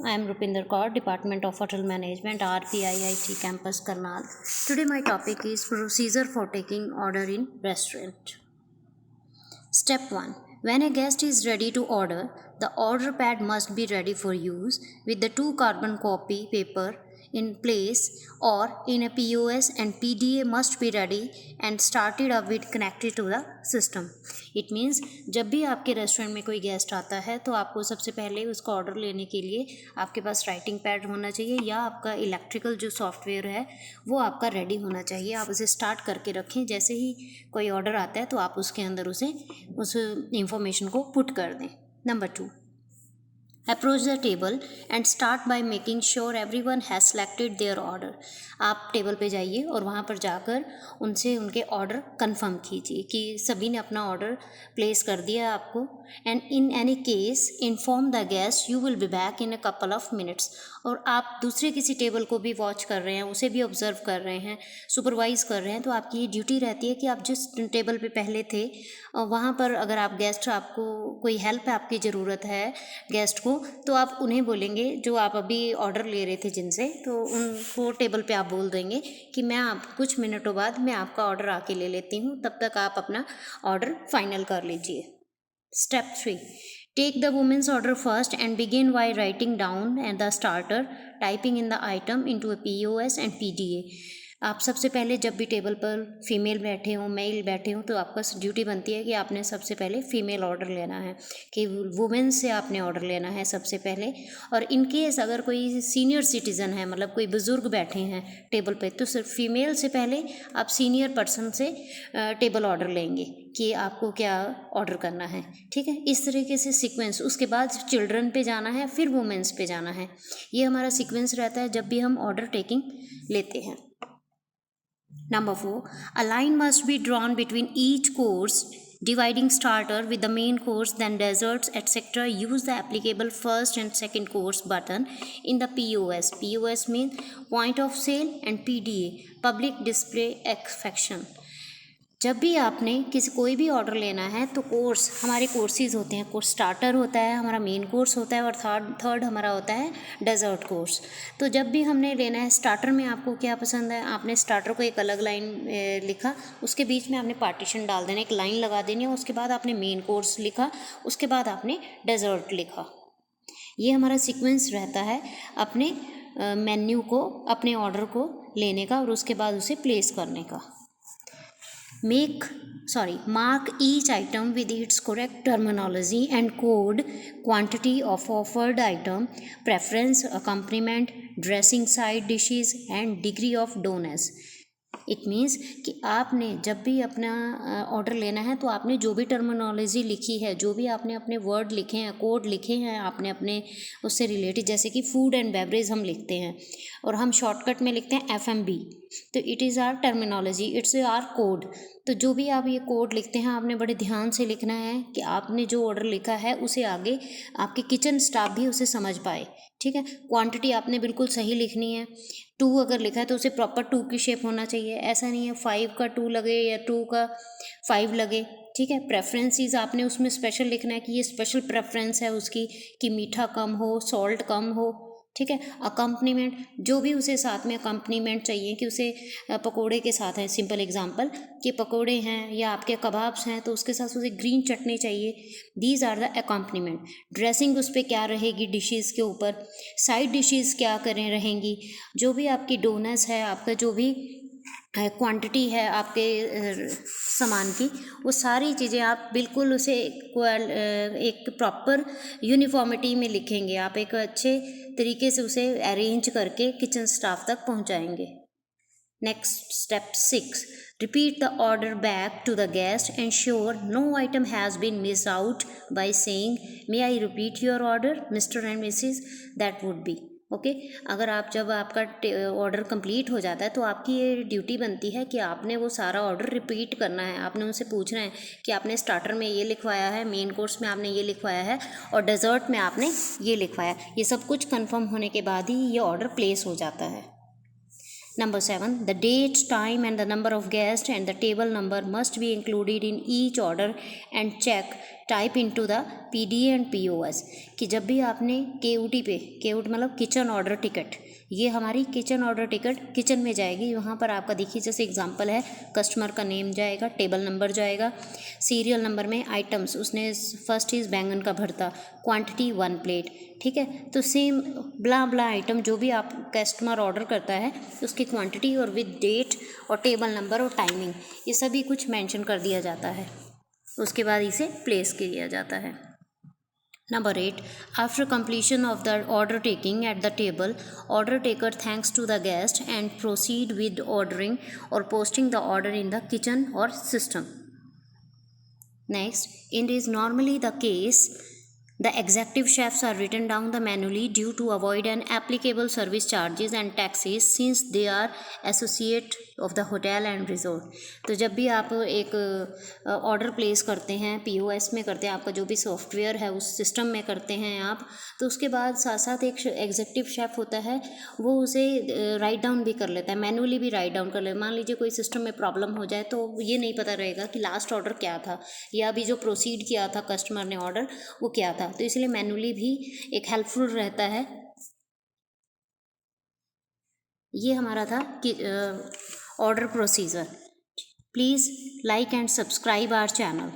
I am Rupinder Kaur, Department of Hotel Management, RPIIT Campus, Karnal. Today my topic is procedure for taking order in restaurant. Step 1. When a guest is ready to order, the order pad must be ready for use with the 2 carbon copy paper in place, or in a POS and PDA must be ready and started up with connected to the system. It means जब भी आपके restaurant में कोई guest आता है तो आपको सबसे पहले उसका ऑर्डर लेने के लिए आपके पास राइटिंग पैड होना चाहिए या आपका इलेक्ट्रिकल जो सॉफ्टवेयर है वो आपका रेडी होना चाहिए। आप उसे स्टार्ट करके रखें, जैसे ही कोई ऑर्डर आता है तो आप उसके अंदर उस इंफॉर्मेशन को पुट कर दें। Number 2, approach the table and start by making sure everyone has selected their order. आप टेबल पे जाइए और वहाँ पर जाकर उनसे उनके ऑर्डर कंफर्म कीजिए कि सभी ने अपना ऑर्डर प्लेस कर दिया आपको। And in any case inform the guest you will be back in a couple of minutes. और आप दूसरे किसी टेबल को भी वॉच कर रहे हैं, उसे भी ऑब्जर्व कर रहे हैं, सुपरवाइज कर रहे हैं, तो आपकी ये ड्यूटी रहती है कि आप जिस टेबल पे पहले थे वहाँ पर अगर आप गेस्ट आपको कोई हेल्प है, आपकी ज़रूरत है गेस्ट को, तो आप उन्हें बोलेंगे जो आप अभी ऑर्डर ले रहे थे जिनसे, तो उनको टेबल पे आप बोल देंगे कि मैं आप कुछ मिनटों बाद मैं आपका ऑर्डर आके ले लेती हूँ, तब तक आप अपना ऑर्डर फाइनल कर लीजिए। Step 3. Take the woman's order first and begin by writing down and the starter, typing in the item into a POS and PDA. आप सबसे पहले जब भी टेबल पर फीमेल बैठे हों, मेल बैठे हों, तो आपका ड्यूटी बनती है कि आपने सबसे पहले फ़ीमेल ऑर्डर लेना है, कि वुमेन से आपने ऑर्डर लेना है सबसे पहले। और इन केस अगर कोई सीनियर सिटीज़न है, मतलब कोई बुज़ुर्ग बैठे हैं टेबल पे, तो सिर्फ फीमेल से पहले आप सीनियर पर्सन से टेबल ऑर्डर लेंगे कि आपको क्या ऑर्डर करना है। ठीक है, इस तरीके से सीक्वेंस, उसके बाद चिल्ड्रन पे जाना है, फिर वुमेन्स पे जाना है। ये हमारा सीक्वेंस रहता है जब भी हम ऑर्डर टेकिंग लेते हैं। Number 4, a line must be drawn between each course, dividing starter with the main course, then desserts, etc. Use the applicable first and second course button in the POS. POS means point of sale and PDA, public display affection. जब भी आपने कोई भी order लेना है तो course, हमारे courses होते हैं, कोर्स स्टार्टर होता है, हमारा मेन कोर्स होता है, और थर्ड हमारा होता है डेजर्ट कोर्स। तो जब भी हमने लेना है स्टार्टर में, आपको क्या पसंद है, आपने स्टार्टर को एक अलग लाइन लिखा, उसके बीच में आपने पार्टीशन डाल देना, एक लाइन लगा देनी है, उसके बाद आपने मेन कोर्स लिखा, उसके बाद आपने डेजर्ट लिखा। ये हमारा सीक्वेंस रहता है अपने मेन्यू को, अपने ऑर्डर को लेने का और उसके बाद उसे प्लेस करने का। Mark each item with its correct terminology and code, quantity of offered item, preference, accompaniment, dressing, side dishes and degree of doneness. It means कि आपने जब भी अपना ऑर्डर लेना है तो आपने जो भी टर्मिनोलॉजी लिखी है, जो भी आपने अपने वर्ड लिखे हैं, कोड लिखे हैं आपने अपने उससे रिलेटेड, जैसे कि फूड एंड बेवरेज हम लिखते हैं और हम शॉर्टकट में लिखते हैं FMB, तो it is our terminology, it's our code. तो जो भी आप ये कोड लिखते हैं आपने बड़े ध्यान से लिखना है कि आपने जो ऑर्डर लिखा है उसे आगे आपके किचन स्टाफ भी उसे समझ पाए। ठीक है, क्वांटिटी आपने बिल्कुल सही लिखनी है। 2 अगर लिखा है तो उसे प्रॉपर 2 की शेप होना चाहिए, ऐसा नहीं है 5 का 2 लगे या 2 का 5 लगे। ठीक है, प्रेफरेंसेस आपने उसमें स्पेशल लिखना है कि ये स्पेशल प्रेफरेंस है उसकी, कि मीठा कम हो, सॉल्ट कम हो। ठीक है, अकम्पनीमेंट, जो भी उसे साथ में अकम्पनीमेंट चाहिए, कि उसे पकोड़े के साथ है, सिंपल एग्जांपल कि पकोड़े हैं या आपके कबाब्स हैं तो उसके साथ उसे ग्रीन चटनी चाहिए, these are the accompaniment. Dressing उस पर क्या रहेगी डिशेज़ के ऊपर, साइड डिशेज़ क्या करें रहेंगी, जो भी आपकी डोनस है, आपका जो भी क्वांटिटी है आपके सामान की, वो सारी चीज़ें आप बिल्कुल उसे एक प्रॉपर यूनिफॉर्मिटी में लिखेंगे, आप एक अच्छे तरीके से उसे अरेंज करके किचन स्टाफ तक पहुंचाएंगे। Next step 6, repeat the order back to the guest, ensure no item has been missed out by saying may I repeat your order Mr. and Mrs. that would be okay. अगर आप जब आपका order complete हो जाता है तो आपकी ये ड्यूटी बनती है कि आपने वो सारा ऑर्डर रिपीट करना है। आपने उनसे पूछना है कि आपने स्टार्टर में ये लिखवाया है, मेन कोर्स में आपने ये लिखवाया है और डेजर्ट में आपने ये लिखवाया। ये सब कुछ कंफर्म होने के बाद ही ये ऑर्डर प्लेस हो जाता है। Number 7, the date, time and the number of guests and the table number must be included in each order and check type into the PDA and POS. कि जब भी आपने केयूटी पे, केयूटी मतलब किचन ऑर्डर टिकट, ये हमारी किचन ऑर्डर टिकट किचन में जाएगी, वहाँ पर आपका देखिए जैसे एग्जांपल है, कस्टमर का नेम जाएगा, टेबल नंबर जाएगा, सीरियल नंबर में आइटम्स, उसने फर्स्ट इज़ बैंगन का भरता, क्वांटिटी 1 प्लेट, ठीक है। तो सेम ब्ला ब्ला आइटम जो भी आप कस्टमर ऑर्डर करता है उसकी क्वांटिटी और विद डेट और टेबल नंबर और टाइमिंग, ये सभी कुछ मेंशन कर दिया जाता है, उसके बाद इसे प्लेस किया जाता है। Number 8, after completion of the order taking at the table, order taker thanks to the guest and proceed with ordering or posting the order in the kitchen or system. Next, it is normally the case the executive chefs are written down the manually due to avoid an applicable service charges and taxes since they are associate of the hotel and resort। तो जब भी आप एक order place करते हैं, POS में करते हैं, आपका जो भी सॉफ्टवेयर है उस सिस्टम में करते हैं आप, तो उसके बाद साथ साथ एक एग्जीक्यूटिव शेफ होता है, वो उसे राइट डाउन भी कर लेता है, मैनुअली भी राइट डाउन कर लेता है। मान लीजिए कोई सिस्टम में प्रॉब्लम हो जाए तो ये नहीं पता रहेगा कि लास्ट ऑर्डर क्या था या अभी जो प्रोसीड किया था कस्टमर ने ऑर्डर वो क्या था, तो इसलिए मैनुअली भी एक हेल्पफुल रहता है। ये हमारा था कि order procedure. Please like and subscribe our channel.